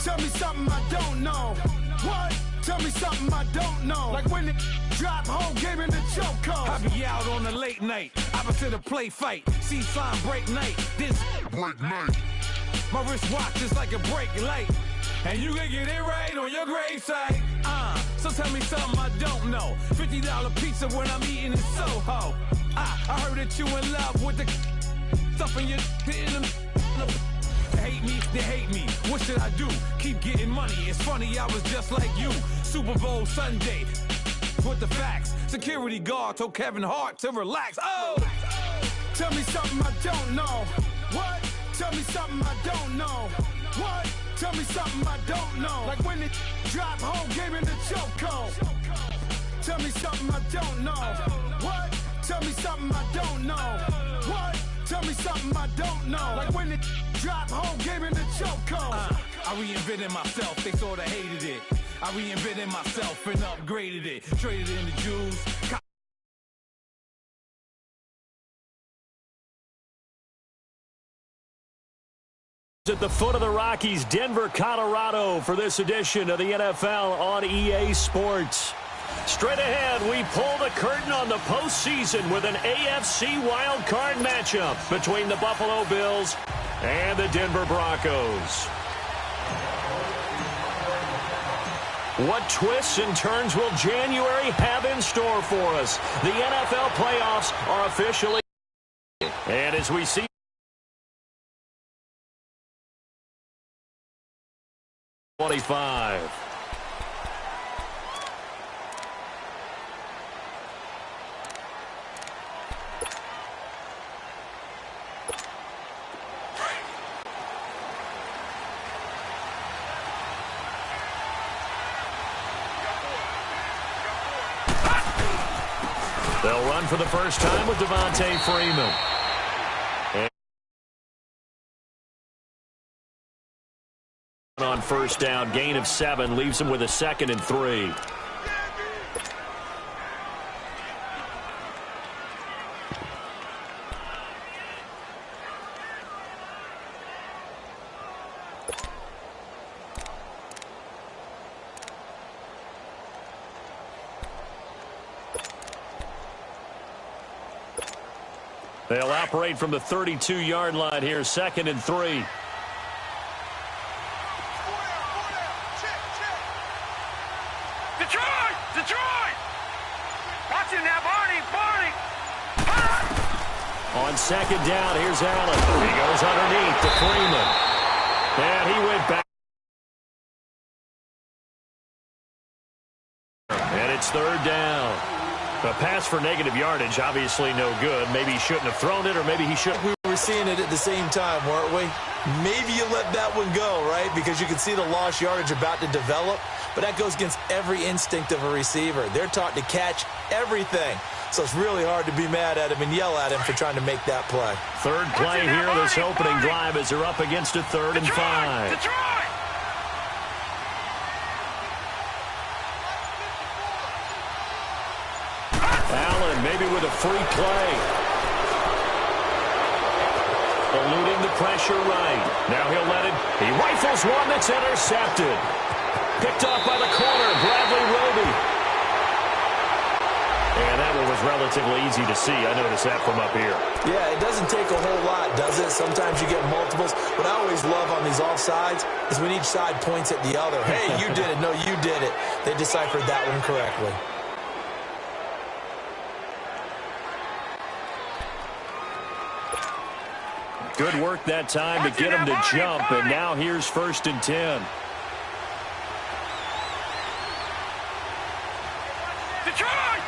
Tell me something I don't know. What? Tell me something I don't know. Like when it drop, whole game in the chokehold. I be out on a late night, opposite a play fight. See sign break night, this break night. My wristwatch is like a brake light, and you can get it right on your gravesite. So tell me something I don't know. $50 pizza when I'm eating in Soho. I heard that you in love with the stuff in your hate me, they hate me. What should I do? Keep getting money. It's funny, I was just like you. Super Bowl Sunday with the facts. Security guard told Kevin Hart to relax. Oh! Tell me something I don't know. What? Tell me something I don't know. What? Tell me something I don't know. Like when it drop, whole game in the chokehold. Tell me something I don't know. What? Tell me something I don't know. What? Tell me something I don't know. Like when it drop, whole game in the chokehold. I reinvented myself, they sorta hated it. I reinvented myself and upgraded it. Traded in the Jews. At the foot of the Rockies, Denver, Colorado, for this edition of the NFL on EA Sports. Straight ahead, we pull the curtain on the postseason with an AFC wildcard matchup between the Buffalo Bills and the Denver Broncos. What twists and turns will January have in store for us? The NFL playoffs are officially, and as we see 25. They'll run for the first time with Devontae Freeman. On first down, gain of 7, leaves him with a 2nd and 3. They'll operate from the 32-yard line here, 2nd and 3. Detroit! Watch him now, Barney! On 2nd down, here's Allen. He goes underneath to Freeman. And he went back. And it's 3rd down. The pass for negative yardage, obviously no good. Maybe he shouldn't have thrown it, or maybe he should. We were seeing it at the same time, weren't we? Maybe you let that one go, right? Because you can see the lost yardage about to develop. But that goes against every instinct of a receiver. They're taught to catch everything. So it's really hard to be mad at him and yell at him for trying to make that play. Third play here, this opening drive as they're up against a 3rd and 5. Detroit! Allen maybe with a free play. Eluding the pressure right. Now he'll let it. He rifles one that's intercepted. Picked off by the corner, Bradley Roby. And that one was relatively easy to see. I noticed that from up here. Yeah, it doesn't take a whole lot, does it? Sometimes you get multiples. What I always love on these offsides is when each side points at the other. Hey, you did it. No, you did it. They deciphered that one correctly. Good work that time to get him to jump, and now here's 1st and 10. Detroit!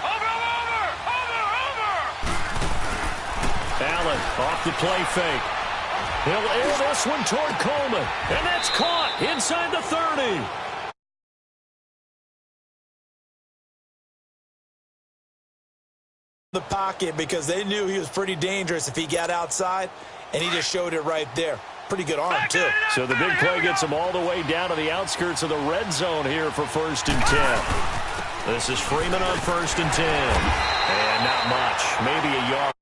Over! Allen off the play fake. He'll air this one toward Coleman, and that's caught inside the 30. The pocket because they knew he was pretty dangerous if he got outside, and he just showed it right there. Pretty good arm, too. So the big play gets him all the way down to the outskirts of the red zone here for 1st and 10. This is Freeman on 1st and 10. And not much, maybe a yard.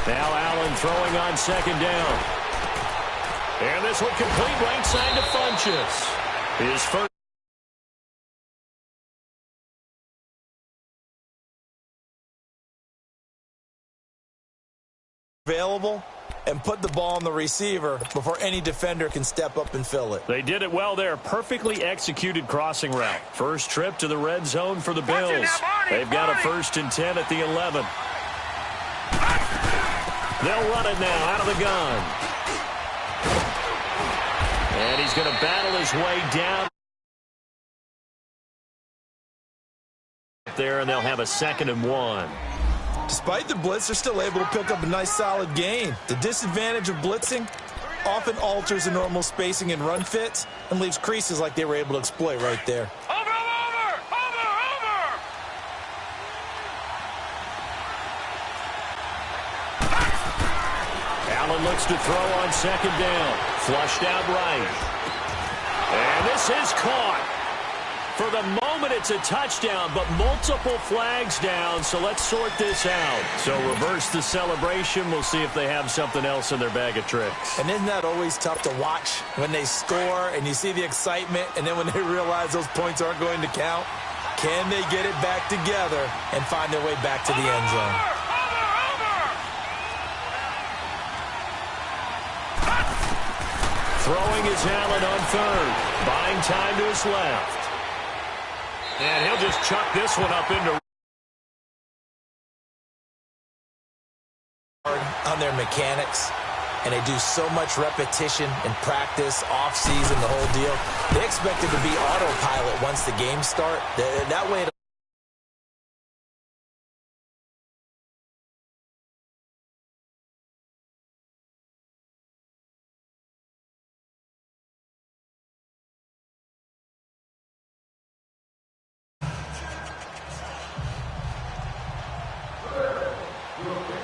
Now Allen throwing on second down. And this will complete right side to Funchess. His first. Available and put the ball on the receiver before any defender can step up and fill it. They did it well there. Perfectly executed crossing route. First trip to the red zone for the Bills. They've got a 1st and 10 at the 11. They'll run it now out of the gun. And he's going to battle his way down there, and they'll have a 2nd and 1. Despite the blitz, they're still able to pick up a nice solid gain. The disadvantage of blitzing often alters the normal spacing and run fits and leaves creases like they were able to exploit right there. Over! Allen looks to throw on second down. Flushed out right. And this is caught. For the moment, it's a touchdown, but multiple flags down, so let's sort this out. So reverse the celebration. We'll see if they have something else in their bag of tricks. And isn't that always tough to watch when they score and you see the excitement, and then when they realize those points aren't going to count? Can they get it back together and find their way back to the end zone? Throwing is Allen on third. Buying time to his left. And he'll just chuck this one up into on their mechanics, and they do so much repetition and practice off-season, the whole deal. They expect it to be autopilot once the games start. That way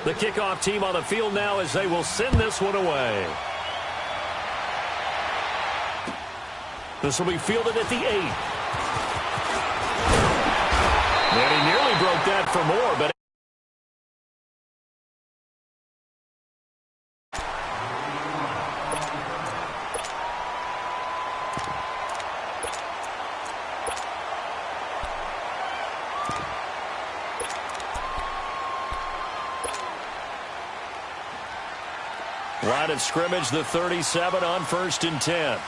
the kickoff team on the field now as they will send this one away. This will be fielded at the 8. And he nearly broke that for more, but line of scrimmage, the 37 on 1st and 10.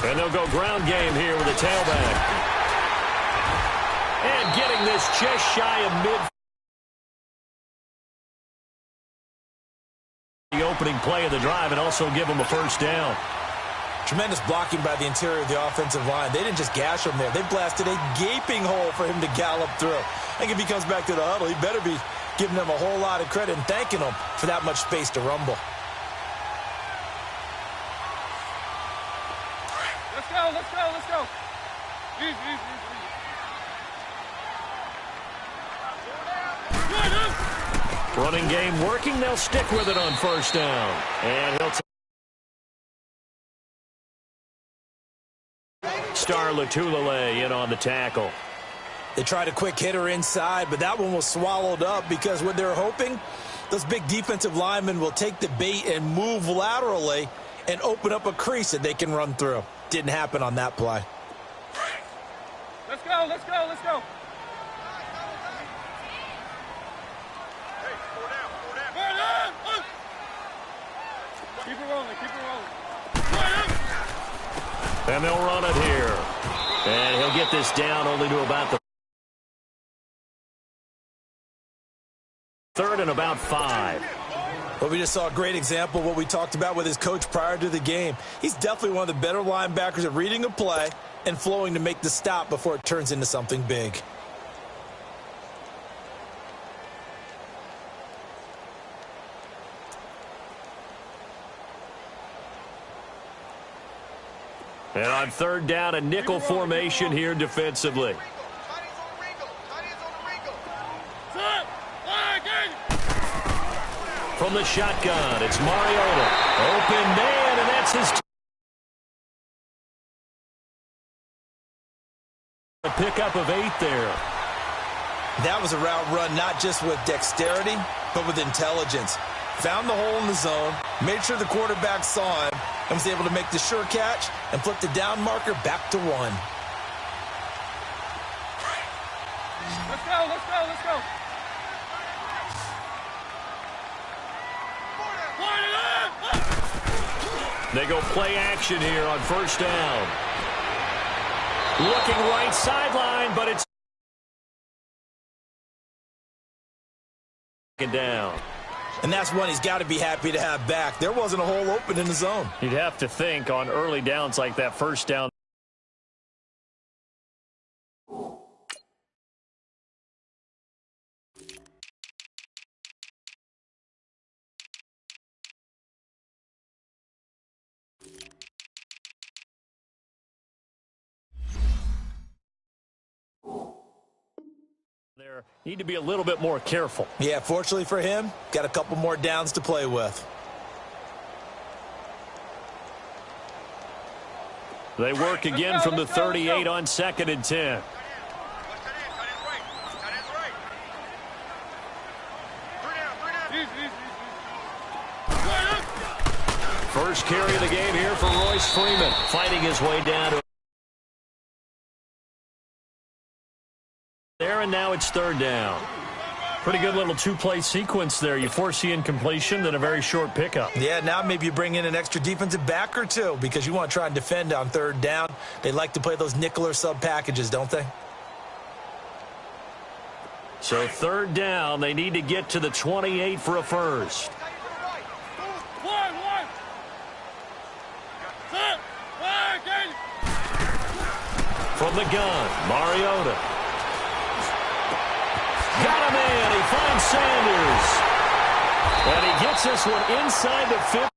And they'll go ground game here with a tailback. And getting this just shy of mid. The opening play of the drive and also give them a 1st down. tremendous blocking by the interior of the offensive line. They didn't just gash him there. They blasted a gaping hole for him to gallop through. I think if he comes back to the huddle, he better be giving them a whole lot of credit and thanking them for that much space to rumble. Let's go, let's go, let's go. Easy, easy, easy. Running game working. They'll stick with it on 1st down. And he'll Star Latulele in on the tackle. They tried a quick hitter inside, but that one was swallowed up because what they're hoping, those big defensive linemen will take the bait and move laterally and open up a crease that they can run through. Didn't happen on that play. Let's go, let's go, let's go. Keep it rolling, keep it rolling. And they'll run it here. And he'll get this down only to about the 3rd and about 5. Well, we just saw a great example of what we talked about with his coach prior to the game. He's definitely one of the better linebackers at reading a play and flowing to make the stop before it turns into something big. And on 3rd down, a nickel formation here defensively. From the shotgun, it's Mariota. Open man, and that's his A pickup of 8 there. That was a route run not just with dexterity, but with intelligence. Found the hole in the zone, made sure the quarterback saw him, and was able to make the sure catch and flip the down marker back to 1. Let's go, let's go, let's go. They go play action here on first down. Looking right sideline, but it's down. And that's one he's got to be happy to have back. There wasn't a hole open in the zone. You'd have to think on early downs like that first down. There need to be a little bit more careful. Yeah, fortunately for him, got a couple more downs to play with. They work again from the 38 on 2nd and 10. First carry of the game here for Royce Freeman, fighting his way down to there, and now it's 3rd down. Pretty good little two-play sequence there. You force the incompletion, then a very short pickup. Yeah, now maybe you bring in an extra defensive back or two because you want to try and defend on 3rd down. They like to play those nickel or sub packages, don't they? So 3rd down, they need to get to the 28 for a first. From the gun, Mariota. Got him in. He finds Sanders. And he gets this one inside the 50.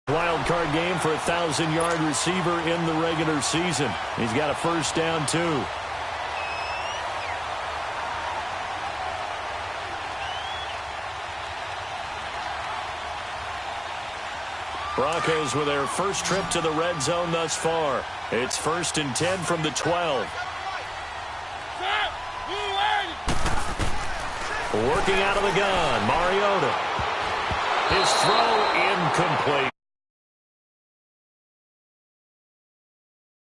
Wild card game for a 1,000-yard receiver in the regular season. He's got a first down, too. Broncos with their first trip to the red zone thus far. It's 1st and 10 from the 12. Working out of the gun, Mariota. His throw incomplete.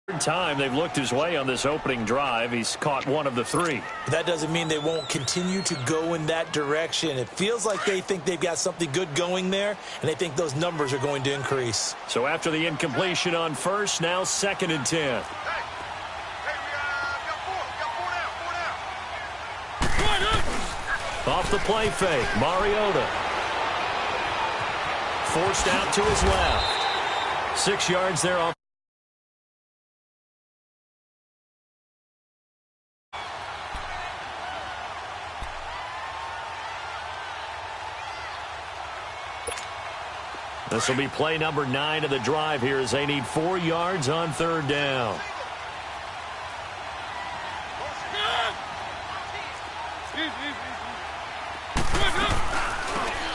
Third time they've looked his way on this opening drive. He's caught one of the 3. That doesn't mean they won't continue to go in that direction. It feels like they think they've got something good going there, and they think those numbers are going to increase. So after the incompletion on first, now 2nd and 10. Off the play fake, Mariota. Forced out to his left. 6 yards there off. This will be play number 9 of the drive here as they need 4 yards on 3rd down.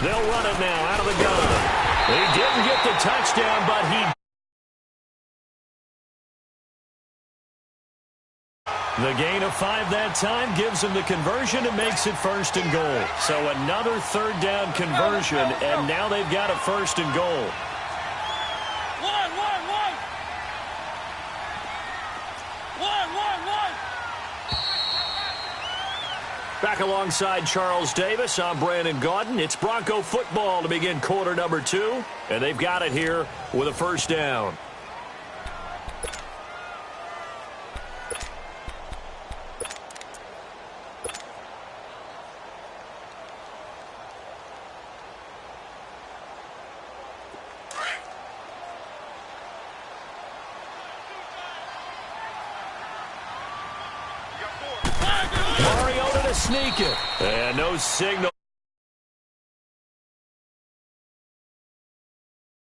They'll run it now out of the gun. He didn't get the touchdown, but he... The gain of 5 that time gives him the conversion and makes it 1st and goal. So another 3rd down conversion, and now they've got a 1st and goal. Back alongside Charles Davis, I'm Brandon Gaudin. It's Bronco football to begin quarter number 2, and they've got it here with a 1st down. Sneak it. And no signal.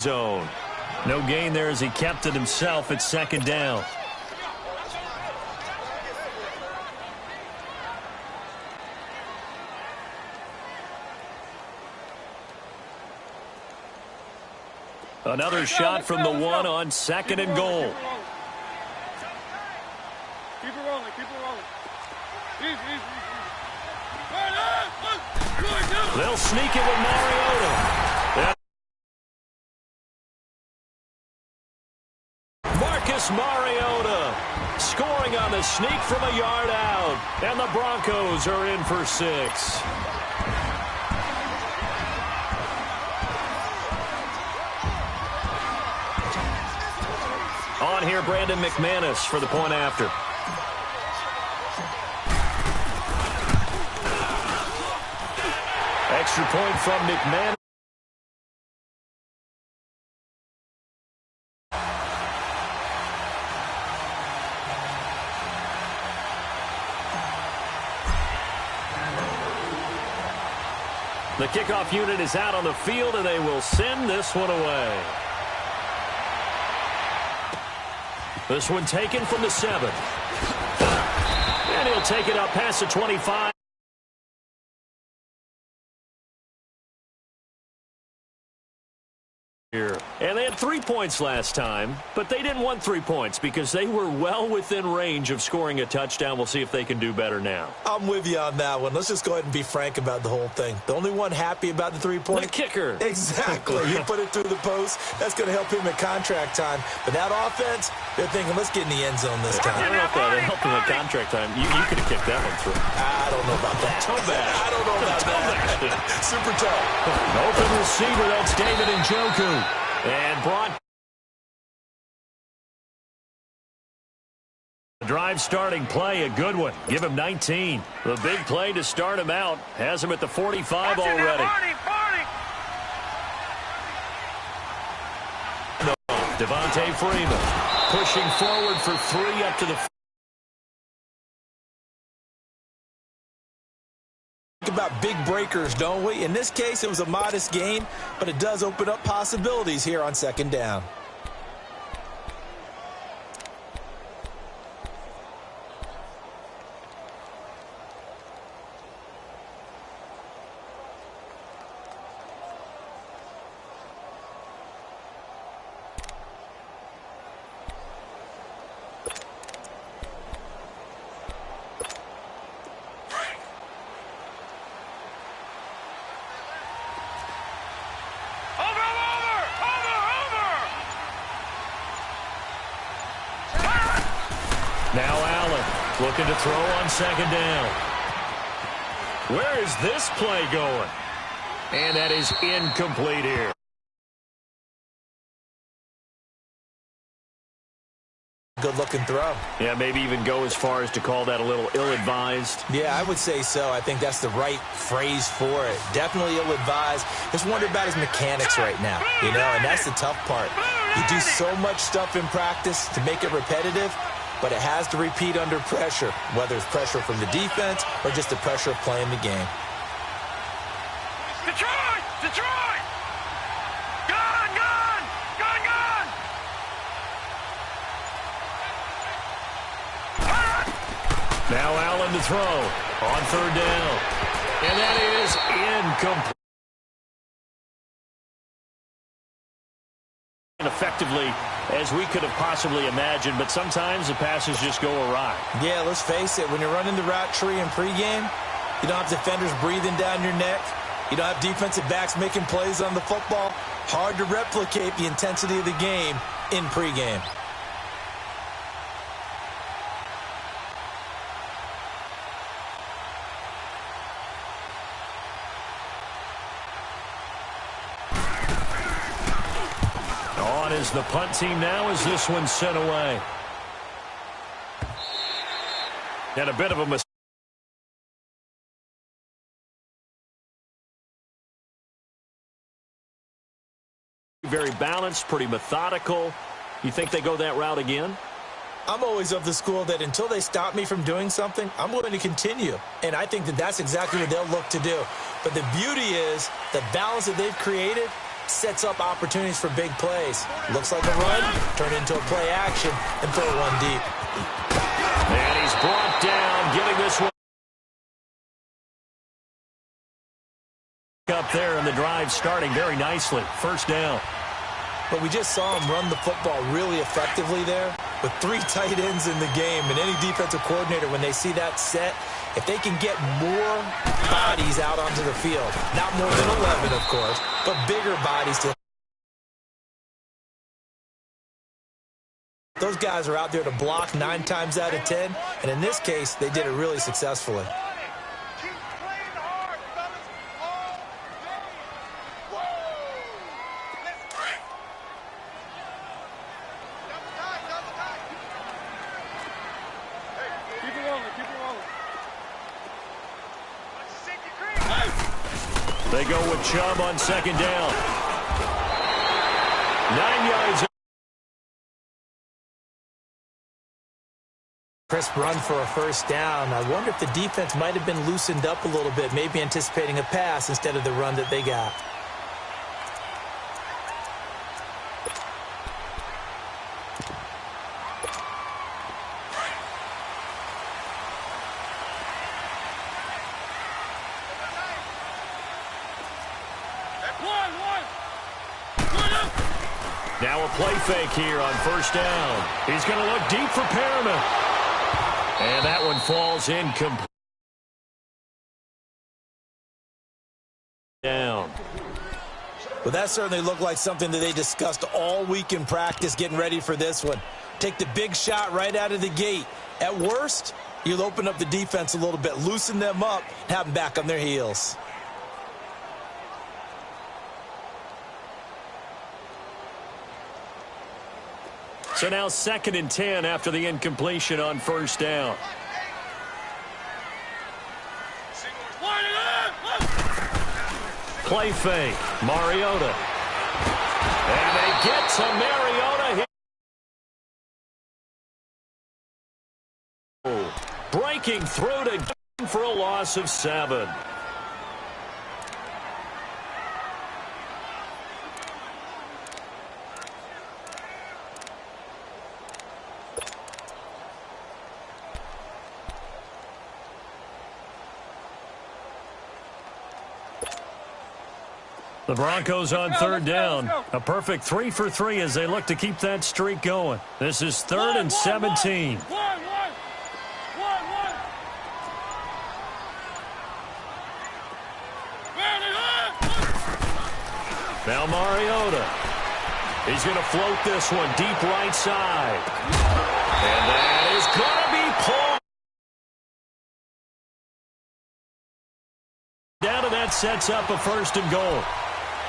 Zone. No gain there as he kept it himself at 2nd down. Another shot from the one on second and goal. Keep it rolling, keep it rolling. Easy. They'll sneak it with Mariota. Marcus Mariota scoring on the sneak from a yard out. And the Broncos are in for 6. On here, Brandon McManus for the point after. Extra point from McManus. The kickoff unit is out on the field, and they will send this one away. This one taken from the 7. And he'll take it up past the 25. And they had 3 points last time, but they didn't want 3 points because they were well within range of scoring a touchdown. We'll see if they can do better now. I'm with you on that one. Let's just go ahead and be frank about the whole thing. The only one happy about the 3-point? The kicker. Exactly. You put it through the post. That's going to help him at contract time. But that offense, they're thinking, let's get in the end zone this time. I don't know if that helped him at contract time. You could have kicked that one through. I don't know about that. Toe bash. I don't know about that. Super toe. Open receiver, that's David Njoku. And brought the drive starting play, a good one. Give him 19. The big play to start him out has him at the 45 already. Devontae Freeman pushing forward for 3 up to the. About big breakers, don't we? In this case, it was a modest gain, but it does open up possibilities here on second down. Now Allen looking to throw on second down. Where is this play going? And that is incomplete here. Good-looking throw. Yeah, maybe even go as far as to call that a little ill-advised. Yeah, I would say so. I think that's the right phrase for it. Definitely ill-advised. Just wonder about his mechanics right now, you know, and that's the tough part. You do so much stuff in practice to make it repetitive, but it has to repeat under pressure, whether it's pressure from the defense or just the pressure of playing the game. Detroit! Detroit! Gone! Gone! Gone! Gone! Now Allen to throw on third down. And that is incomplete. Effectively as we could have possibly imagined, but sometimes the passes just go awry. Yeah, let's face it. When you're running the route tree in pregame, you don't have defenders breathing down your neck. You don't have defensive backs making plays on the football. Hard to replicate the intensity of the game in pregame. On is the punt team now as this one's sent away. And a bit of a mistake. Very balanced, pretty methodical. You think they go that route again? I'm always of the school that until they stop me from doing something, I'm going to continue. And I think that that's exactly what they'll look to do. But the beauty is the balance that they've created sets up opportunities for big plays. Looks like a run, turn it into a play action, and throw one deep. And he's brought down, giving this one up there, and the drive starting very nicely. First down. but we just saw him run the football really effectively there with 3 tight ends in the game. And any defensive coordinator, when they see that set, if they can get more bodies out onto the field, not more than 11, of course, but bigger bodies to those guys are out there to block 9 times out of 10, and in this case, they did it really successfully. They go with Chubb on second down. 9 yards. Crisp run for a first down. I wonder if the defense might have been loosened up a little bit, maybe anticipating a pass instead of the run that they got. Now a play fake here on first down. He's going to look deep for Perriman. And that one falls incomplete. Down. Well, that certainly looked like something that they discussed all week in practice getting ready for this one. Take the big shot right out of the gate. At worst, you'll open up the defense a little bit, loosen them up, have them back on their heels. So now 2nd and 10 after the incompletion on first down. Play fake. Mariota. And they get to Mariota. Breaking through to for a loss of 7. The Broncos on third down. A perfect 3 for 3 as they look to keep that streak going. This is 3rd and 17. Now Mariota. He's going to float this one deep right side. And that is going to be pulled. Down to that sets up a 1st and goal.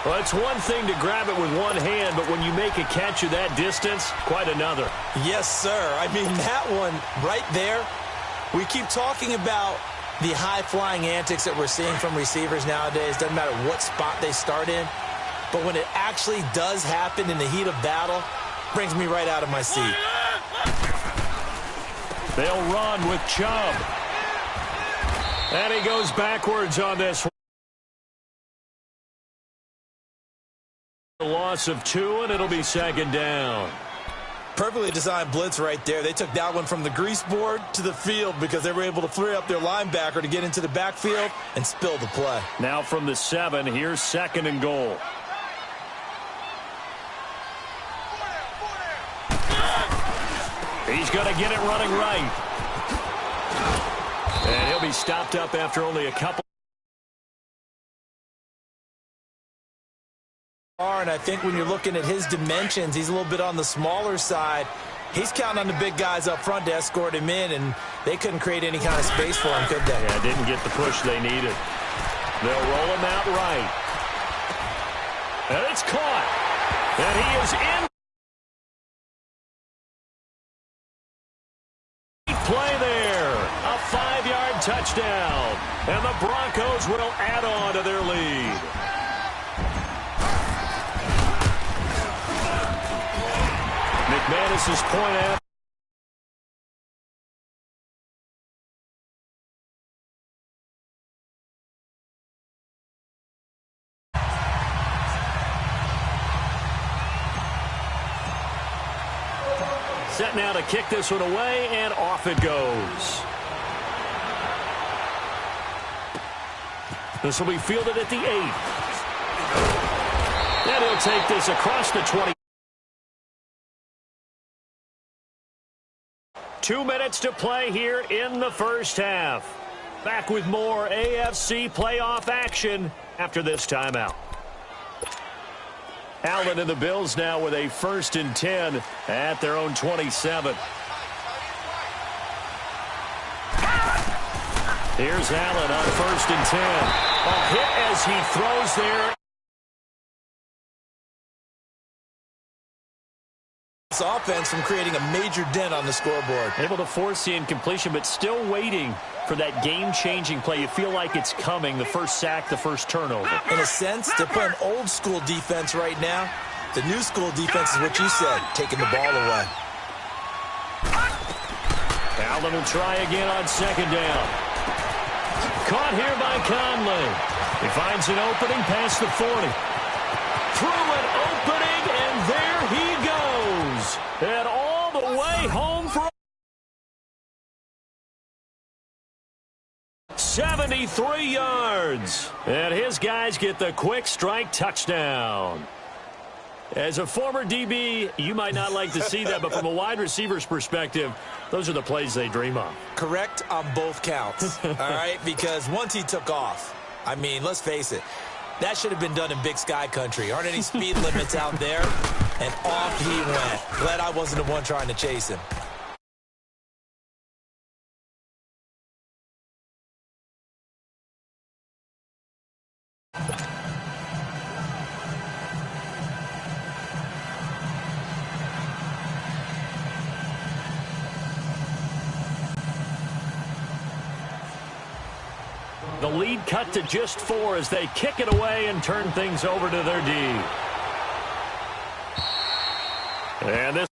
Well, it's one thing to grab it with one hand, but when you make a catch of that distance, quite another. Yes, sir. I mean, that one right there, we keep talking about the high-flying antics that we're seeing from receivers nowadays. Doesn't matter what spot they start in. But when it actually does happen in the heat of battle, brings me right out of my seat. They'll run with Chubb. And he goes backwards on this one. A loss of 2, and it'll be 2nd down. Perfectly designed blitz right there. They took that one from the grease board to the field because they were able to free up their linebacker to get into the backfield and spill the play. Now from the 7, here's 2nd and goal. He's going to get it running right. And he'll be stopped up after only a couple. And I think when you're looking at his dimensions, he's a little bit on the smaller side. He's counting on the big guys up front to escort him in, and they couldn't create any kind of space for him, could they? Yeah, didn't get the push they needed. They'll roll him out right. And it's caught. And he is in. Play there. A 5-yard touchdown. And the Broncos will add on to their lead. McManus's point out. Set now to kick this one away, and off it goes. This will be fielded at the 8. And he'll take this across the 20. 2 minutes to play here in the first half. Back with more AFC playoff action after this timeout. Allen and the Bills now with a 1st and 10 at their own 27. Here's Allen on 1st and 10. A hit as he throws there. This offense from creating a major dent on the scoreboard. Able to force the incompletion, but still waiting for that game-changing play. You feel like it's coming, the first sack, the first turnover. In a sense, they're playing old-school defense right now. The new-school defense is what you said, taking the ball away. Allen will try again on 2nd down. Caught here by Conley. He finds an opening past the 40. Through an opening, and there he goes. And all the way home for 73 yards. And his guys get the quick strike touchdown. As a former DB, you might not like to see that, but from a wide receiver's perspective, those are the plays they dream of. Correct on both counts, all right? Because once he took off, I mean, let's face it, that should have been done in Big Sky country. Aren't any speed limits out there? And off he went. Glad I wasn't the one trying to chase him. The lead cut to just 4 as they kick it away and turn things over to their D. And this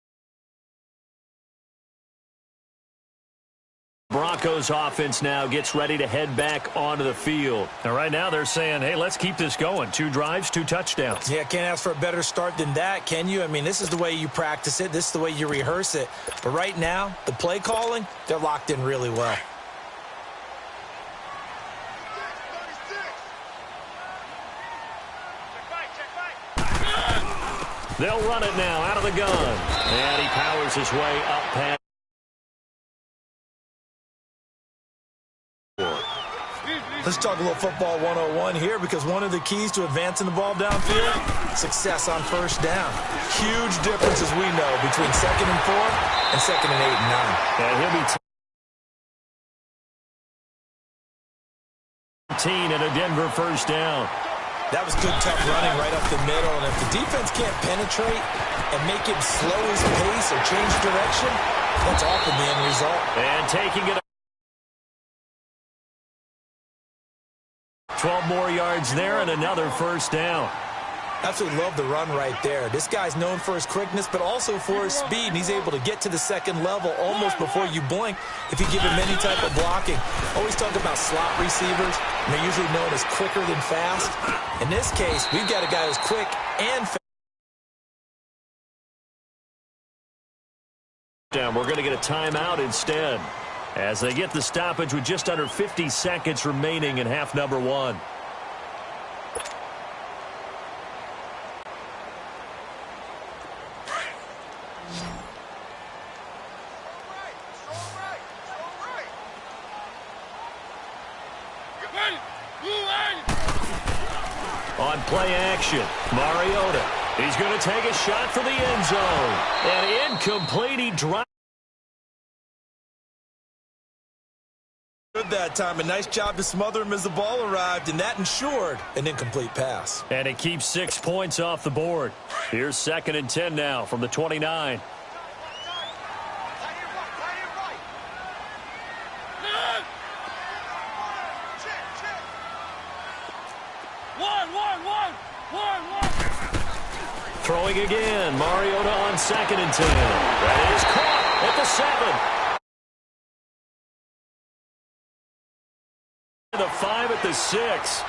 Broncos offense now gets ready to head back onto the field. And right now they're saying, hey, let's keep this going. 2 drives, 2 touchdowns. Yeah, can't ask for a better start than that, can you? I mean, this is the way you practice it. This is the way you rehearse it. But right now, the play calling, they're locked in really well. They'll run it now out of the gun. And he powers his way up past. Let's talk a little football 101 here, because one of the keys to advancing the ball downfield, success on 1st down. Huge difference, as we know, between 2nd and 4 and 2nd and 8 and 9. And he'll be 10 and a Denver 1st down. That was good, tough running right up the middle. And if the defense can't penetrate and make him slow his pace or change direction, that's often the end result. And taking it 12 more yards there and another 1st down. Absolutely love the run right there. This guy's known for his quickness, but also for his speed, and he's able to get to the 2nd level almost before you blink if you give him any type of blocking. Always talk about slot receivers, and they're usually known as quicker than fast. In this case, we've got a guy who's quick and fast. We're going to get a timeout instead as they get the stoppage with just under 50 seconds remaining in half number 1. On play action, Mariota. He's going to take a shot for the end zone. And incomplete, he dropped. Good that time. A nice job to smother him as the ball arrived, and that ensured an incomplete pass. And it keeps 6 points off the board. Here's 2nd and 10 now from the 29. Throwing again. Mariota on 2nd and 10. That is caught at the 7. The 5 at the 6.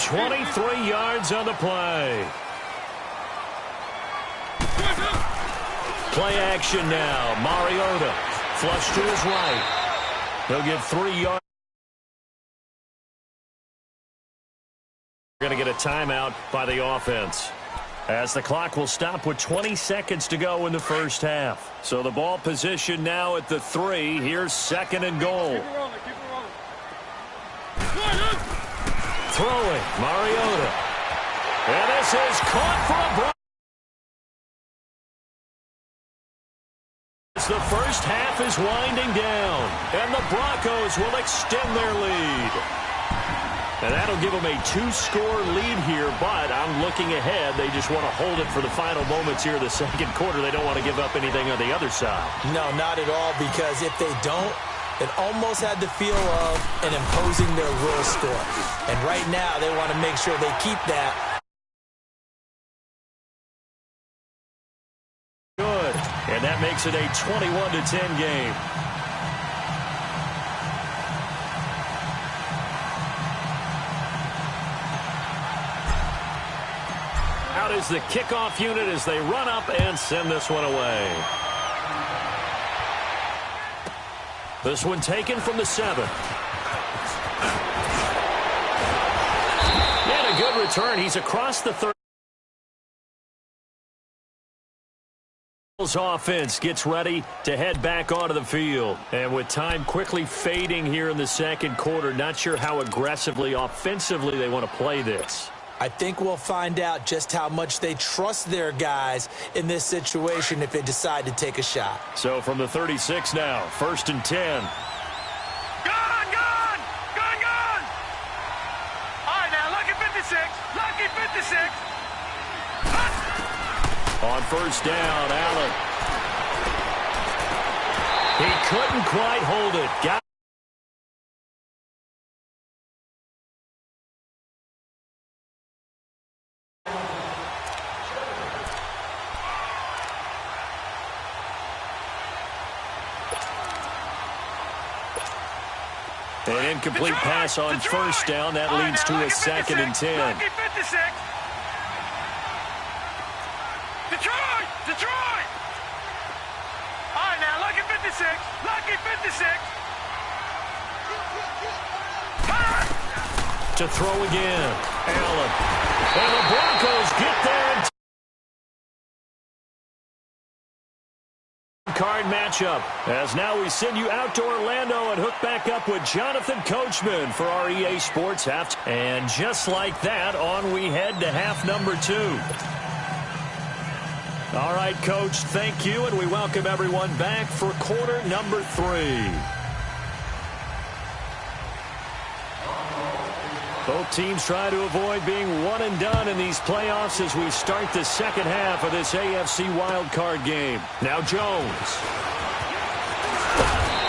23 yards on the play. Play action now. Mariota. Flush to his right. He'll get 3 yards. We're going to get a timeout by the offense. as the clock will stop with 20 seconds to go in the first half. So the ball position now at the 3. Here's 2nd and goal. Throwing, Mariota. And this is caught for a break. The first half is winding down, and the Broncos will extend their lead. And that'll give them a 2-score lead here, but I'm looking ahead. They just want to hold it for the final moments here of the second quarter. They don't want to give up anything on the other side. No, not at all, because if they don't, it almost had the feel of an imposing their will score. And right now, they want to make sure they keep that. Good. And that makes it a 21-10 game. Out is the kickoff unit as they run up and send this one away. This one taken from the 7. And a good return. He's across the 30. Offense gets ready to head back onto the field. And with time quickly fading here in the second quarter, not sure how aggressively, offensively they want to play this. I think we'll find out just how much they trust their guys in this situation if they decide to take a shot. So from the 36 now, 1st and 10. Gone! All right, now, lucky 56. Lucky 56. On 1st down, Allen. He couldn't quite hold it. Got an incomplete pass on 1st down. That leads to a 2nd and 10. Lucky 56. Detroit! All right, now, lucky 56. Lucky 56. To throw again. Allen. And the Broncos get there. Card matchup, as now we send you out to Orlando and hook back up with Jonathan Coachman for our EA Sports half. And just like that, on we head to half number 2. All right, Coach, thank you, and we welcome everyone back for quarter number 3. Both teams try to avoid being one and done in these playoffs as we start the second half of this AFC wildcard game. Now Jones.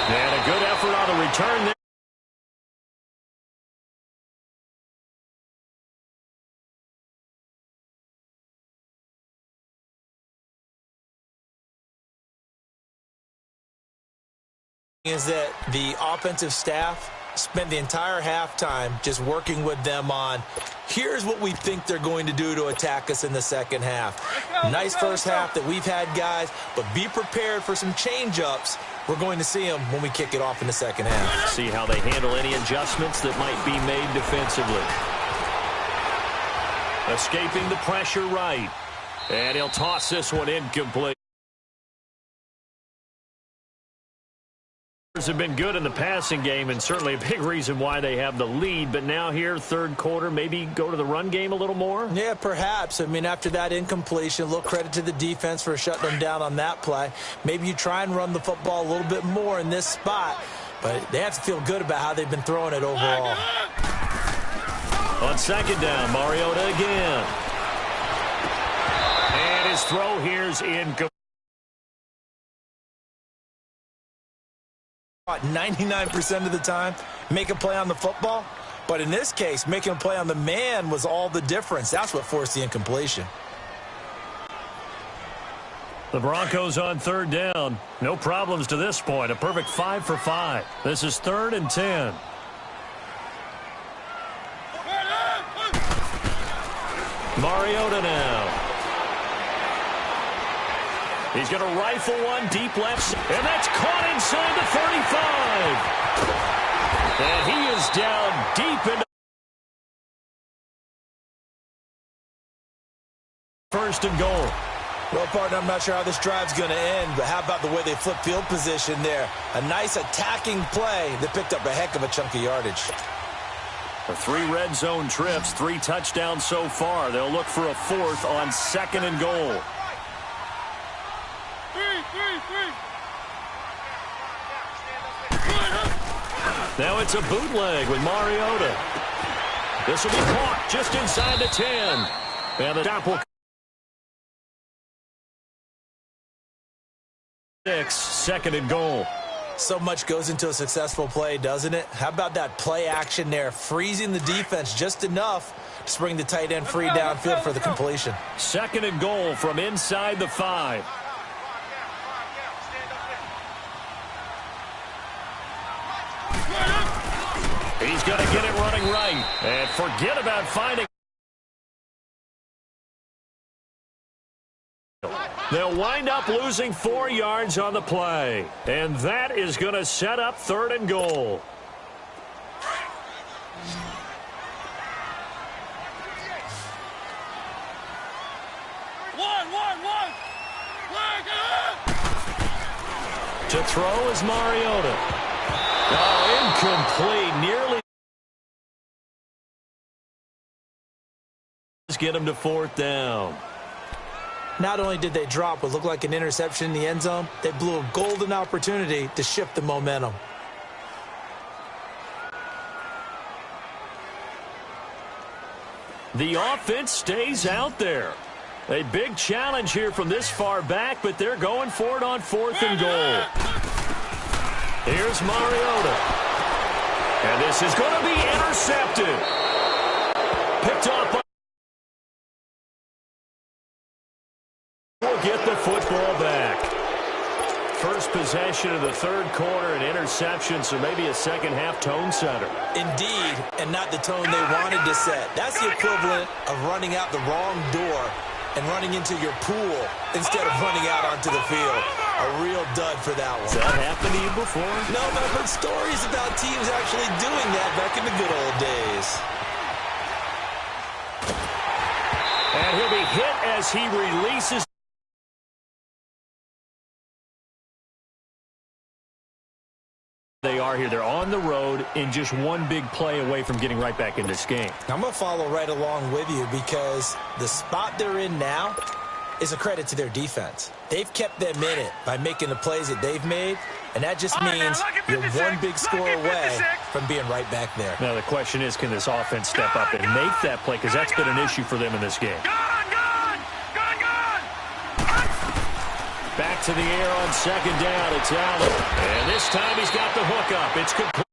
And a good effort on the return there. Is that the offensive staff spent the entire halftime just working with them on, here's what we think they're going to do to attack us in the second half. Nice first half that we've had, guys, but be prepared for some change-ups. We're going to see them when we kick it off in the second half. See how they handle any adjustments that might be made defensively. Escaping the pressure right. And he'll toss this one incomplete. Have been good in the passing game and certainly a big reason why they have the lead, but now here, third quarter, maybe go to the run game a little more? Yeah, perhaps. I mean, after that incompletion, a little credit to the defense for shutting them down on that play. Maybe you try and run the football a little bit more in this spot, but they have to feel good about how they've been throwing it overall. On 2nd down, Mariota again. And his throw here's incomplete. 99% of the time, make a play on the football. But in this case, making a play on the man was all the difference. That's what forced the incompletion. The Broncos on 3rd down. No problems to this point. A perfect 5 for 5. This is 3rd and 10. Mariota now. He's going to rifle one deep left, and that's caught inside the 35. And he is down deep into first and goal. Well, partner, I'm not sure how this drive's going to end, but how about the way they flip field position there? A nice attacking play that picked up a heck of a chunk of yardage. For 3 red zone trips, 3 touchdowns so far. They'll look for a 4th on 2nd and goal. Now it's a bootleg with Mariota. This will be caught just inside the 10. And the stop will 6, 2nd and goal. So much goes into a successful play, doesn't it? How about that play action there, freezing the defense just enough to bring the tight end free downfield for the completion. 2nd and goal from inside the 5. He's going to get it running right. And forget about finding. They'll wind up losing 4 yards on the play. And that is going to set up 3rd and goal. To throw is Mariota. Oh, incomplete. Nearly. Get him to 4th down. Not only did they drop what looked like an interception in the end zone, they blew a golden opportunity to shift the momentum. The offense stays out there. A big challenge here from this far back, but they're going for it on 4th and goal. Here's Mariota. And this is going to be intercepted. Picked off by. We'll get the football back. First possession of the 3rd quarter, an interception, so maybe a second-half tone setter. Indeed, and not the tone they wanted to set. That's the equivalent of running out the wrong door and running into your pool instead of running out onto the field. A real dud for that one. Has that happened to you before? No, but I've heard stories about teams actually doing that back in the good old days. And he'll be hit as he releases. They are here. They're on the road in just one big play away from getting right back in this game. I'm going to follow right along with you because the spot they're in now is a credit to their defense. They've kept them in it by making the plays that they've made, and that just means you're one big score away from being right back there. Now the question is, can this offense step up and make that play? Because that's been an issue for them in this game. Back to the air on 2nd down. It's Allen. And this time he's got the hook up. It's complete.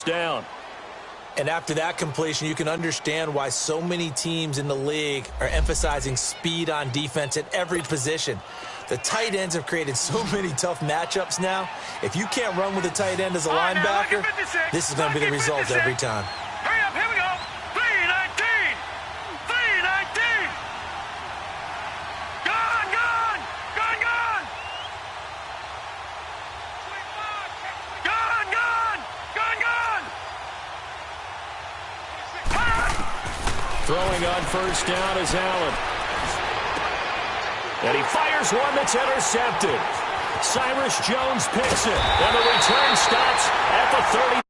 Down. And after that completion, you can understand why so many teams in the league are emphasizing speed on defense at every position. The tight ends have created so many tough matchups now. If you can't run with a tight end as a linebacker, this is going to be the result every time. Hurry up, here we go. 319. 319. Gone, gone. Gone, gone. Gone, gone. Gone, gone. Throwing on 1st down is Allen. And he fires one that's intercepted. Cyrus Jones picks it. And the return stops at the 30.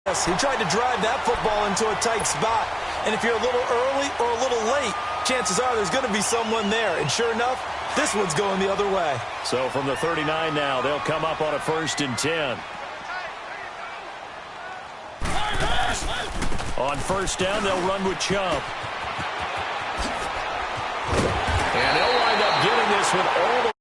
Yes, he tried to drive that football into a tight spot. And if you're a little early or a little late, chances are there's going to be someone there. And sure enough, this one's going the other way. So from the 39 now, they'll come up on a 1st and 10. On 1st down, they'll run with Chubb. And they'll wind up getting this with all the...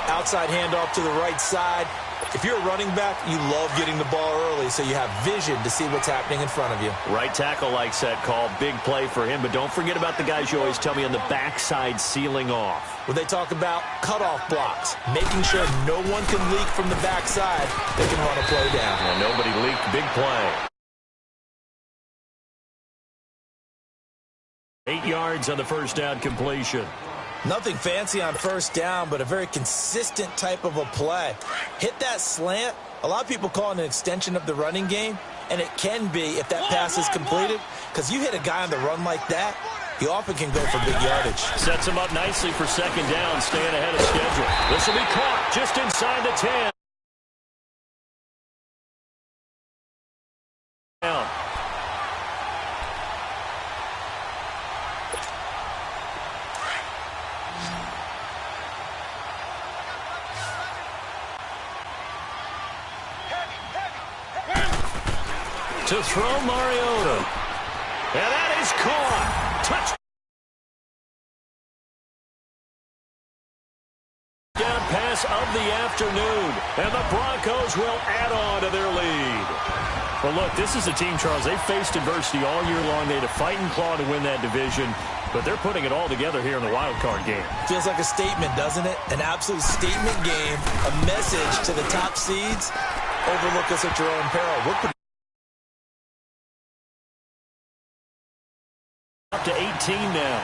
Outside handoff to the right side. If you're a running back, you love getting the ball early so you have vision to see what's happening in front of you. Right tackle likes that call. Big play for him. But don't forget about the guys you always tell me on the backside sealing off. When they talk about cutoff blocks, making sure no one can leak from the backside, they can run a play down. And nobody leaked. Big play. 8 yards on the 1st down completion. Nothing fancy on first down, but a very consistent type of a play. Hit that slant. A lot of people call it an extension of the running game, and it can be if that pass is completed, because you hit a guy on the run like that, he often can go for big yardage. Sets him up nicely for second down, staying ahead of schedule. This will be caught just inside the 10. Down. To throw Mariota. And that is caught. Touchdown pass of the afternoon. And the Broncos will add on to their lead. Well, look, this is a team, Charles. They've faced adversity all year long. They had to fight and claw to win that division. But they're putting it all together here in the wild card game. Feels like a statement, doesn't it? An absolute statement game. A message to the top seeds. Overlook us at your own peril. We're pretty up to 18 now.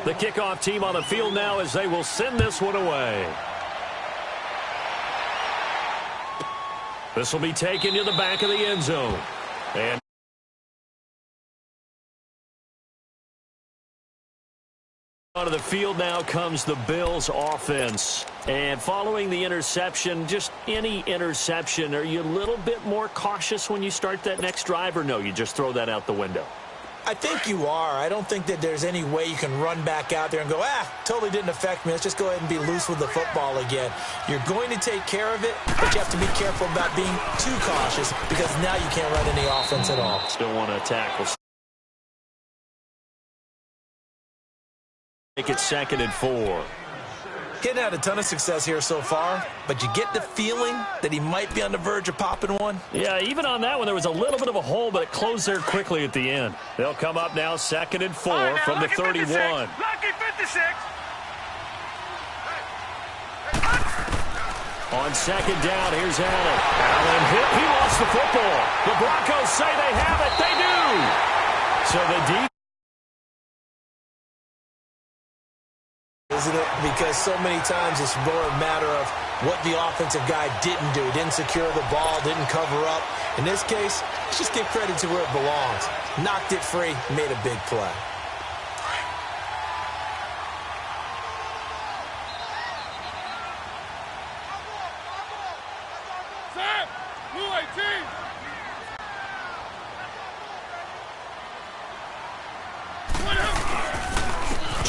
The kickoff team on the field now as they will send this one away. This will be taken to the back of the end zone. And out of the field now comes the Bills offense. And following the interception, just any interception, are you a little bit more cautious when you start that next drive, or no, you just throw that out the window? I think you are. I don't think that there's any way you can run back out there and go, totally didn't affect me. Let's just go ahead and be loose with the football again. You're going to take care of it, but you have to be careful about being too cautious because now you can't run any offense at all. Still want to tackle. Make it 2nd and 4. Getting had a ton of success here so far, but you get the feeling that he might be on the verge of popping one. Yeah, even on that one, there was a little bit of a hole, but it closed there quickly at the end. They'll come up now 2nd and 4 right, from the 31. Lucky 56. On 2nd down, here's Allen. Allen hit. He lost the football. The Broncos say they have it. They do. So the defense. Isn't it? Because so many times it's more a matter of what the offensive guy didn't do. Didn't secure the ball, didn't cover up. In this case, let's just give credit to where it belongs. Knocked it free, made a big play. Set! Blue 18!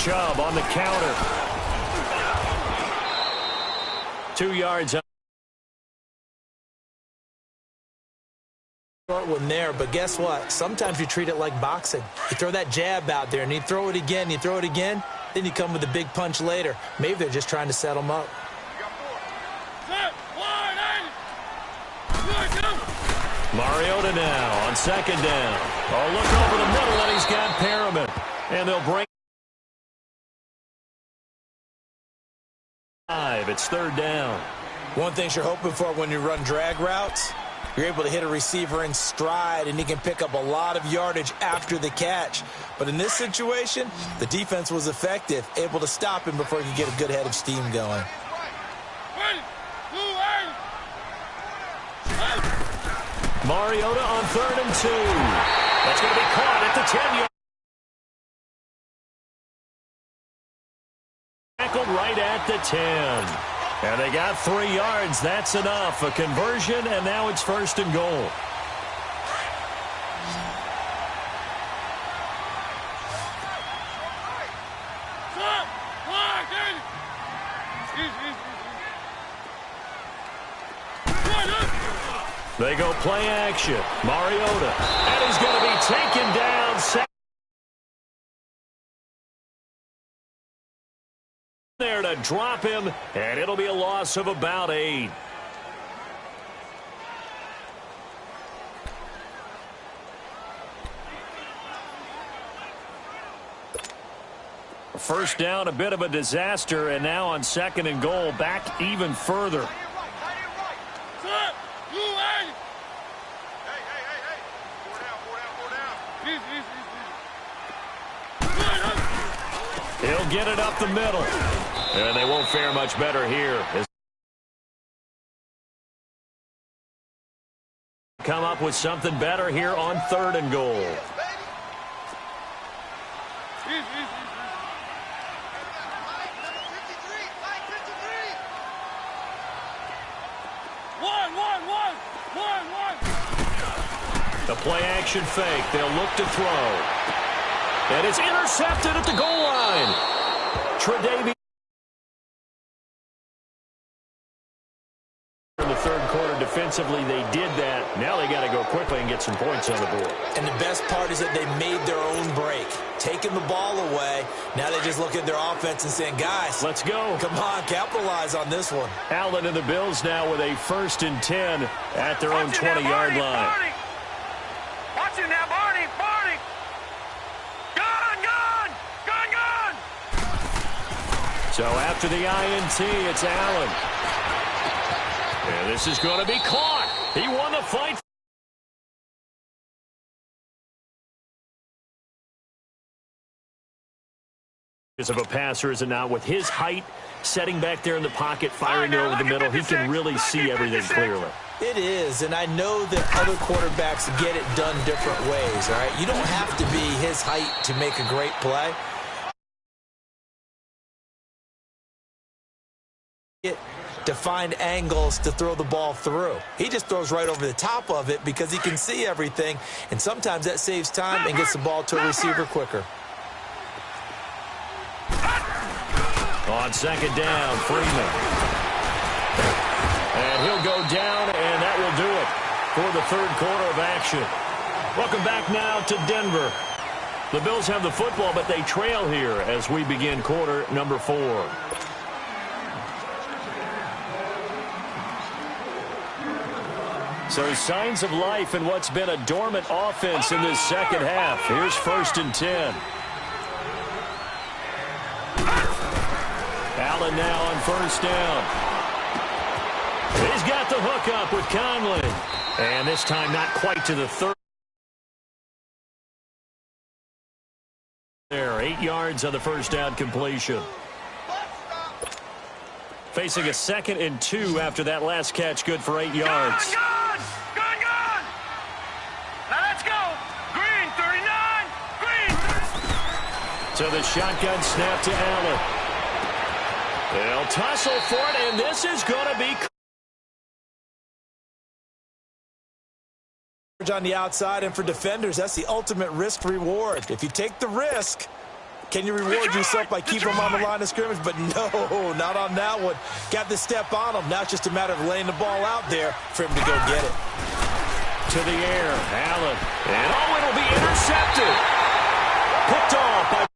Chubb on the counter. 2 yards up. Short one there, but guess what? Sometimes you treat it like boxing. You throw that jab out there, and you throw it again, you throw it again, then you come with a big punch later. Maybe they're just trying to set them up. Mariota now on 2nd down. Oh, look over the middle, and he's got Perriman. And they'll bring 5. It's 3rd down. One thing you're hoping for when you run drag routes, you're able to hit a receiver in stride, and he can pick up a lot of yardage after the catch. But in this situation, the defense was effective, able to stop him before he could get a good head of steam going. Mariota on 3rd and 2. That's going to be caught at the 10-yard. Tackled right at the 10. And they got 3 yards. That's enough. A conversion, and now it's 1st and goal. They go play action. Mariota. And he's going to be taken down. There to drop him, and it'll be a loss of about 8. First down, a bit of a disaster, and now on 2nd and goal, back even further. He'll get it up the middle. And they won't fare much better here. Come up with something better here on 3rd and goal. The play-action fake. They'll look to throw. And it's intercepted at the goal line. Tre'Davious. In the 3rd quarter, defensively, they did that. Now they got to go quickly and get some points on the board. And the best part is that they made their own break. Taking the ball away. Now they just look at their offense and saying, guys, let's go. Come on, capitalize on this one. Allen and the Bills now with a 1st and 10 at their own 20-yard line. Barney. Watch him now, Barney. Barney. Gone. So after the INT, it's Allen. And this is going to be caught. He won the fight. Of a passer, is it not? With his height, setting back there in the pocket, firing it over the middle, he can really see everything clearly. It is, and I know that other quarterbacks get it done different ways, all right? You don't have to be his height to make a great play. To find angles to throw the ball through. He just throws right over the top of it because he can see everything, and sometimes that saves time and gets the ball to a receiver quicker. On 2nd down, Freeman. And he'll go down, and that will do it for the 3rd quarter of action. Welcome back now to Denver. The Bills have the football, but they trail here as we begin quarter number 4. So signs of life in what's been a dormant offense in this 2nd half. Here's 1st and 10. Allen now on 1st down. He's got the hook up with Conley. And this time not quite to the 3rd. There, 8 yards on the 1st down completion. Facing a 2nd and 2 after that last catch, good for 8 yards. Gone. Now let's go. Green, 39. Green. So the shotgun snap to Allen. They'll tussle for it, and this is going to be on the outside, and for defenders, that's the ultimate risk-reward. If you take the risk, can you reward yourself by keeping them on the line of scrimmage? But no, not on that one. Got the step on him. Now it's just a matter of laying the ball out there for him to go get it. To the air, Allen. And it'll be intercepted. Picked off by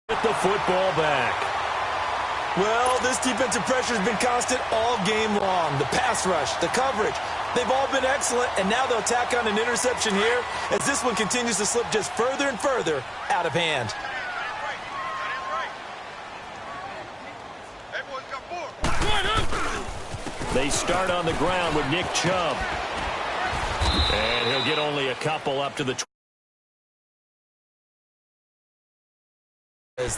the football back. Well, this defensive pressure has been constant all game long. The pass rush, the coverage, they've all been excellent, and now they'll tack on an interception here as this one continues to slip just further and further out of hand. They start on the ground with Nick Chubb. And he'll get only a couple up to the 20.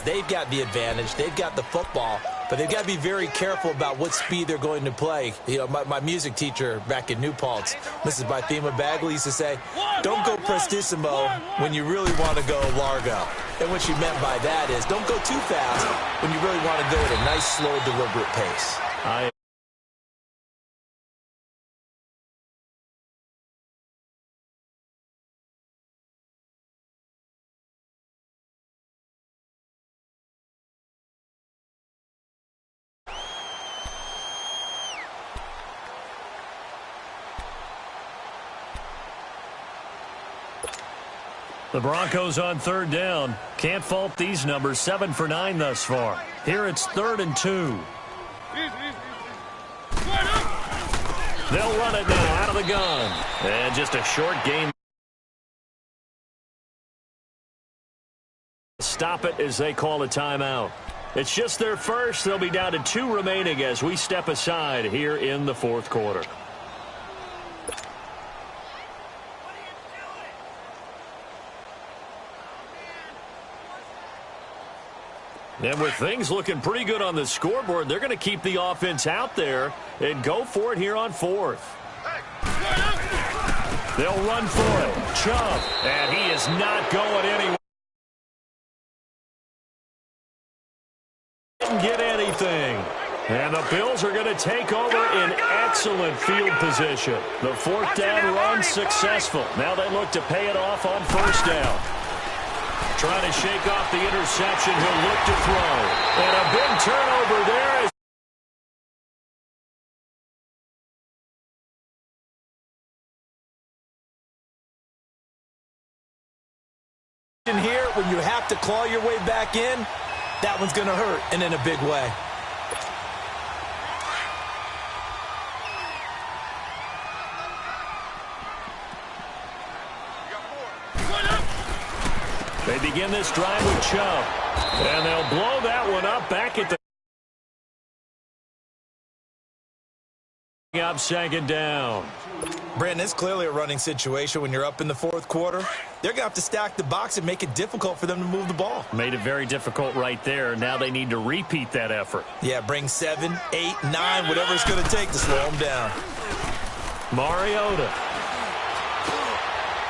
They've got the advantage. They've got the football, but they've got to be very careful about what speed they're going to play. You know, my music teacher back in New Paltz, Mrs. Bythema Bagley, used to say, don't go prestissimo when you really want to go largo. And what she meant by that is don't go too fast when you really want to go at a nice, slow, deliberate pace. The Broncos on 3rd down. Can't fault these numbers. 7 for 9 thus far. Here it's 3rd and 2. They'll run it now out of the gun. And just a short game. Stop it as they call a timeout. It's just their first. They'll be down to 2 remaining as we step aside here in the 4th quarter. And with things looking pretty good on the scoreboard, they're going to keep the offense out there and go for it here on fourth. They'll run for it. Chubb, and he is not going anywhere. Didn't get anything. And the Bills are going to take over in excellent field position. The fourth down run successful. Now they look to pay it off on first down. Trying to shake off the interception. He'll look to throw. And a big turnover there. Here, when you have to claw your way back in, that one's going to hurt, and in a big way. They begin this drive with Chubb. And they'll blow that one up back at the up second down. Brandon, it's clearly a running situation when you're up in the fourth quarter. They're going to have to stack the box and make it difficult for them to move the ball. Made it very difficult right there. Now they need to repeat that effort. Yeah, bring 7, 8, 9, whatever it's going to take to slow them down. Mariota.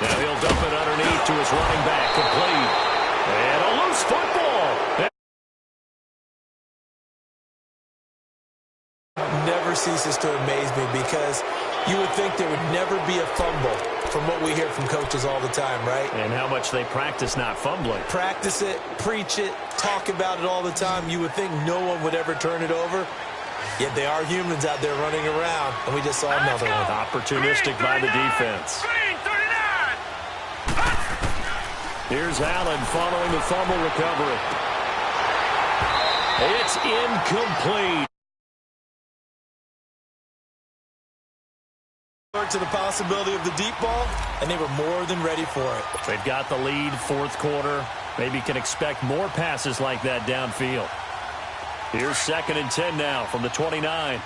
Now he'll dump it underneath to his running back, complete. And a loose football. Never ceases to amaze me because you would think there would never be a fumble from what we hear from coaches all the time, right? And how much they practice not fumbling. Practice it, preach it, talk about it all the time. You would think no one would ever turn it over. Yet they are humans out there running around, and we just saw another one. Opportunistic by the defense. Here's Allen following the fumble recovery. It's incomplete. To the possibility of the deep ball, and they were more than ready for it. They've got the lead, fourth quarter. Maybe can expect more passes like that downfield. Here's 2nd and 10 now from the 29.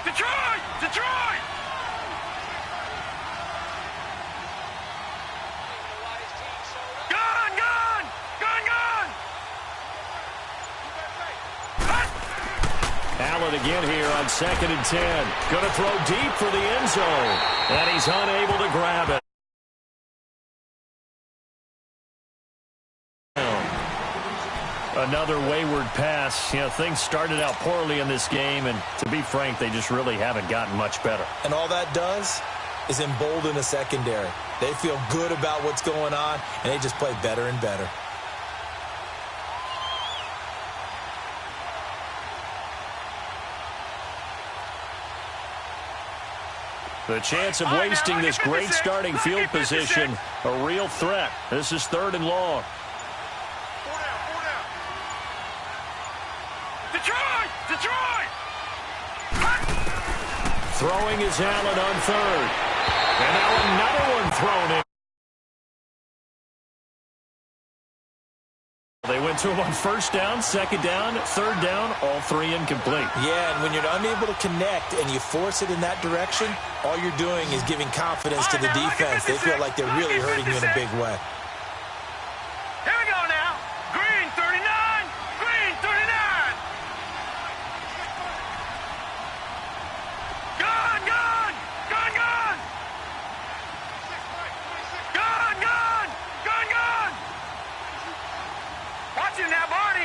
Detroit! Allen again here on 2nd and 10. Going to throw deep for the end zone. And he's unable to grab it. Another wayward pass. You know, things started out poorly in this game, and to be frank, they just really haven't gotten much better. And all that does is embolden a secondary. They feel good about what's going on, and they just play better and better. The chance of wasting this great starting field position, a real threat. This is 3rd and long. Detroit! Throwing is Allen on 3rd. And now another one thrown in. They went to him on 1st down, 2nd down, 3rd down, all 3 incomplete. Yeah, and when you're unable to connect and you force it in that direction, all you're doing is giving confidence to the defense. They feel like they're really hurting you in a big way. Here we go now. Green 39. Green 39. Gun. Watch him now, Barney.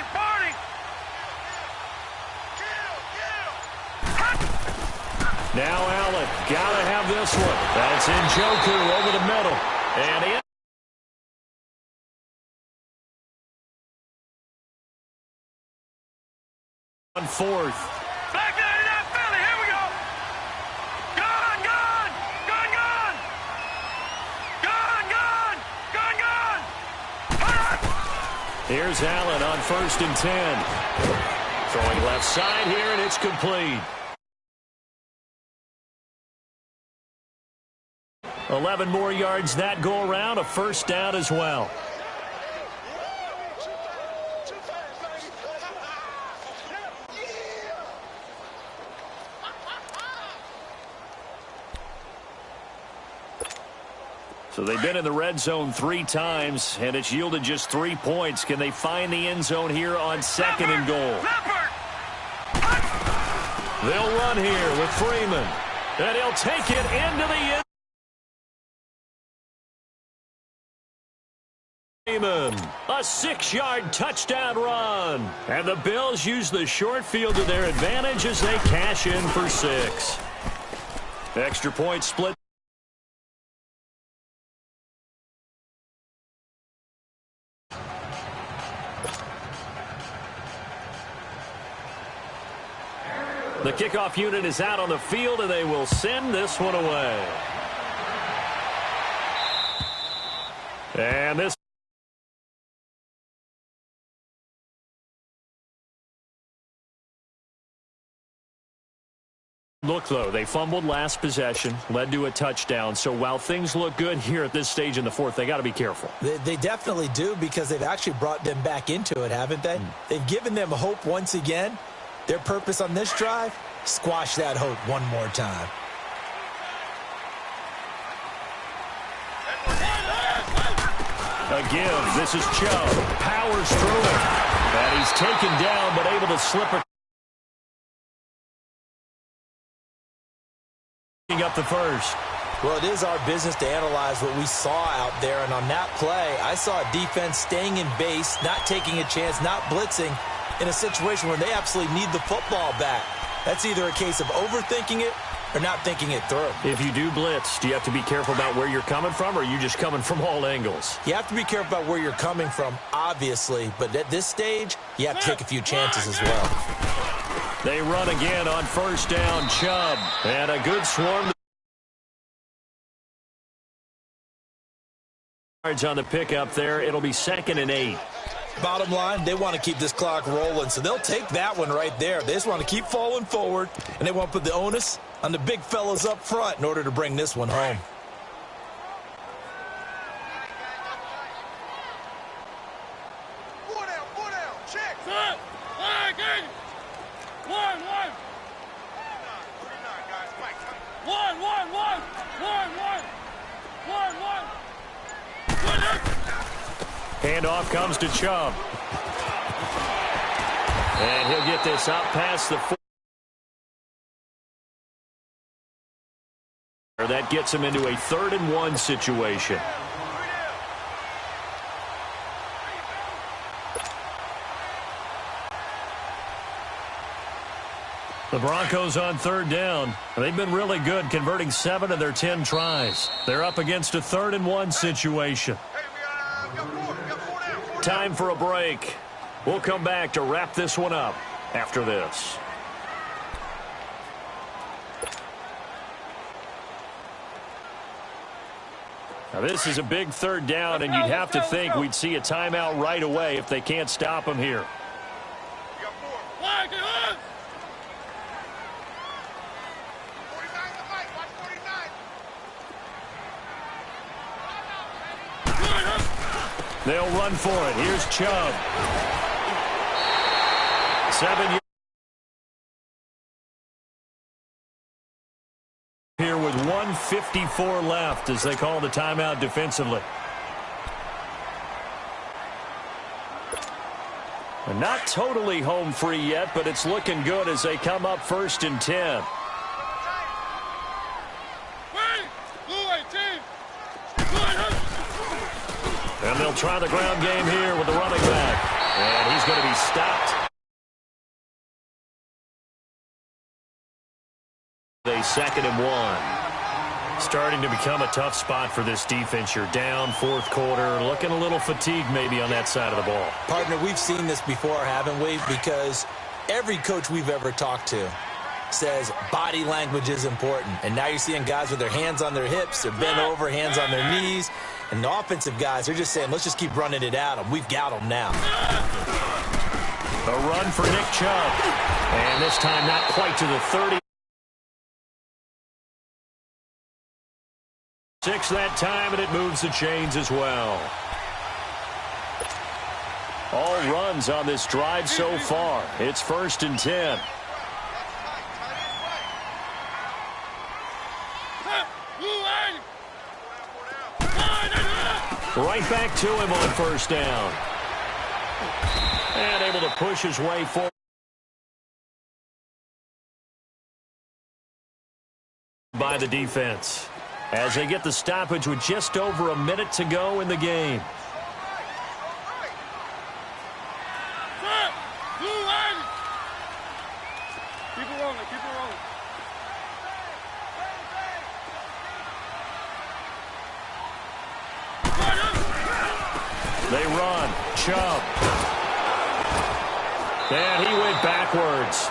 Now Allen, gotta have this one. That's Njoku over the middle. And in. On 4th. Back there in that Philly. Here we go. Gun. Here's Allen on 1st and 10. Throwing left side here, and it's complete. 11 more yards that go around, a 1st down as well. So they've been in the red zone 3 times, and it's yielded just 3 points. Can they find the end zone here on 2nd and goal? They'll run here with Freeman, and he'll take it into the end. Freeman, a 6-yard touchdown run. And the Bills use the short field to their advantage as they cash in for 6. Extra point split. The kickoff unit is out on the field, and they will send this one away. And this look, though, they fumbled last possession, led to a touchdown. So while things look good here at this stage in the 4th, they got to be careful. They definitely do, because they've actually brought them back into it, haven't they? They've given them hope once again. Their purpose on this drive, squash that hope one more time. A give. This is Chubb. Powers through it. And he's taken down, but able to slip it. Up the first. Well, it is our business to analyze what we saw out there, and on that play, I saw a defense staying in base, not taking a chance, not blitzing in a situation where they absolutely need the football back. That's either a case of overthinking it or not thinking it through. If you do blitz, do you have to be careful about where you're coming from, or are you just coming from all angles? You have to be careful about where you're coming from, obviously, but at this stage, you have to take a few chances as well. They run again on 1st down, Chubb. And a good swarm. Yards on the pickup there. It'll be 2nd and 8. Bottom line, they want to keep this clock rolling, so they'll take that one right there. They just want to keep falling forward, and they want to put the onus on the big fellas up front in order to bring this one home. Handoff comes to Chubb. And he'll get this out past the 4. That gets him into a 3rd and 1 situation. The Broncos on 3rd down. They've been really good, converting 7 of their 10 tries. They're up against a 3rd and 1 situation. Time for a break. We'll come back to wrap this one up after this. Now this is a big 3rd down, and you'd have to think we'd see a timeout right away if they can't stop him here. They'll run for it. Here's Chubb. 7 yards. Here with 1:54 left as they call the timeout defensively. And not totally home free yet, but it's looking good as they come up 1st and 10. And they'll try the ground game here with the running back. And he's going to be stopped. A 2nd and 1. Starting to become a tough spot for this defense. You're down 4th quarter, looking a little fatigued maybe on that side of the ball. Partner, we've seen this before, haven't we? Because every coach we've ever talked to says body language is important. And now you're seeing guys with their hands on their hips, they're bent over, hands on their knees. And the offensive guys, they're just saying, let's just keep running it at them. We've got them now. A run for Nick Chubb. And this time not quite to the 30. 6 that time, and it moves the chains as well. All runs on this drive so far. It's 1st and 10. Right back to him on first down. And able to push his way forward by the defense as they get the stoppage with just over a minute to go in the game. They run. Chubb. And he went backwards.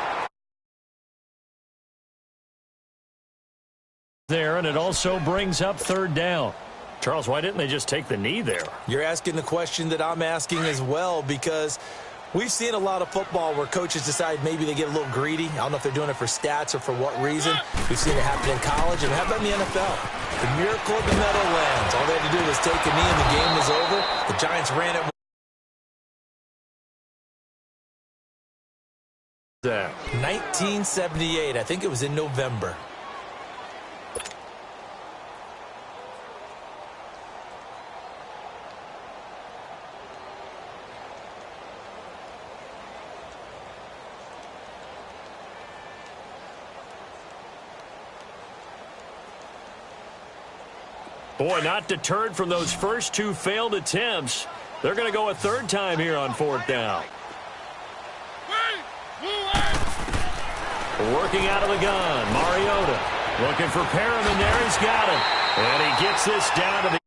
There, and it also brings up third down. Charles, why didn't they just take the knee there? You're asking the question that I'm asking as well, because we've seen a lot of football where coaches decide maybe they get a little greedy. I don't know if they're doing it for stats or for what reason. We've seen it happen in college, and how about in the NFL? The miracle of the Meadowlands. All they had to do was take a knee and the game was over. The Giants ran it. 1978. I think it was in November. Boy, not deterred from those first two failed attempts. They're going to go a third time here on fourth down. Working out of the gun, Mariota looking for Perriman there. He's got him. And he gets this down to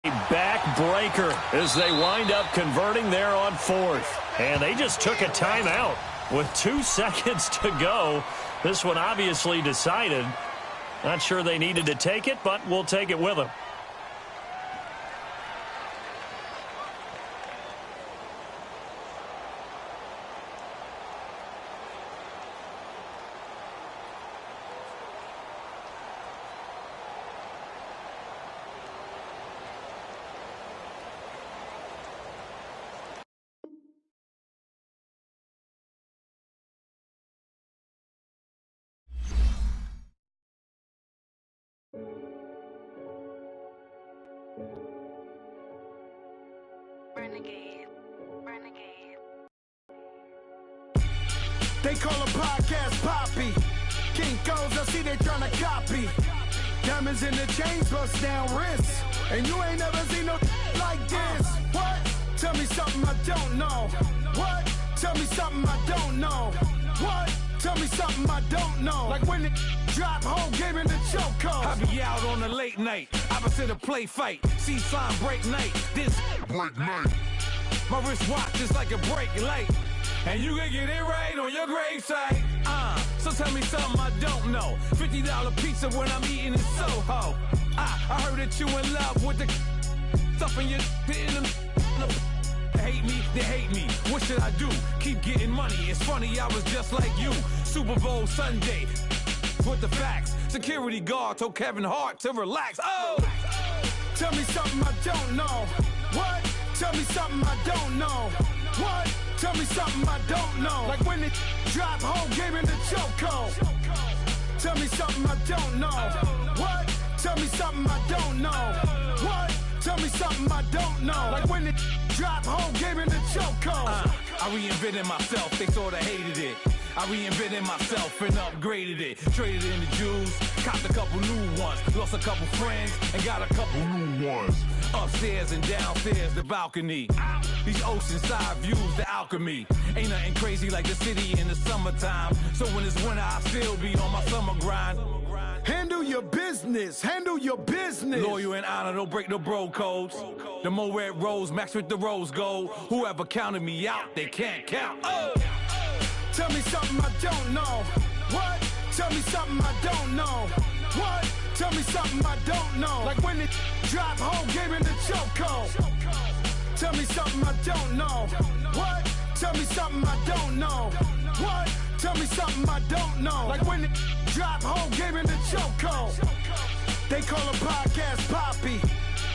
the backbreaker as they wind up converting there on fourth. And they just took a timeout with 2 seconds to go. This one obviously decided. Not sure they needed to take it, but we'll take it with them. They call a podcast Poppy. Kinkos, I see they tryna copy. Diamonds in the chains, bust down wrists. And you ain't never seen no like this. What? Tell me something I don't know. What? Tell me something I don't know. What? Tell me something I don't know. Like when it drop, whole game in the chokehold. I be out on a late night, opposite a play fight. See sign break night, this break night. My wrist watch is like a break light. And you can get it right on your gravesite. So tell me something I don't know. $50 pizza when I'm eating in Soho. I heard that you in love with the stuff in your in them. Hate me, they hate me. What should I do? Keep getting money. It's funny, I was just like you. Super Bowl Sunday. With the facts. Security guard told Kevin Hart to relax. Oh! Tell me something I don't know. What? Tell me something I don't know. What? Tell me something I don't know. Like when it drop, whole game in the chokehold. Tell me something I don't know. What? Tell me something I don't know. What? Tell me something I don't know. Like when it drop, whole game in the chokehold. I reinvented myself, they sorta hated it. I reinvented myself and upgraded it. Traded in the Jews, copped a couple new ones. Lost a couple friends and got a couple new ones. Upstairs and downstairs, the balcony. These oceanside views, the alchemy. Ain't nothing crazy like the city in the summertime. So when it's winter, I still be on my summer grind. Handle your business. Handle your business. Loyal and honor, don't break no bro codes. The more red rose, max with the rose gold. Whoever counted me out, they can't count. Oh! Tell me something I don't know. What? Tell me something I don't know. What? Tell me something I don't know. Like when it drop, whole game in the chokehold. Tell me something I don't know. What? Tell me something I don't know. What? Tell me something I don't know. Like when it drop, whole game in the chokehold. They call a podcast Poppy.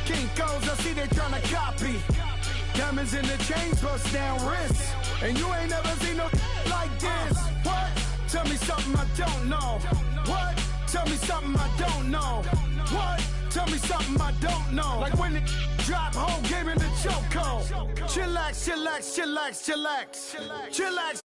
Kinkos, I see they tryna copy. Diamonds in the chains, bust down wrists. And you ain't never seen no like this. What? Tell me something I don't know. What? Tell me something I don't know. What? Tell me something I don't know. Like when it drop whole game in the chokehold. Chillax, chillax, chillax, chillax. Chillax.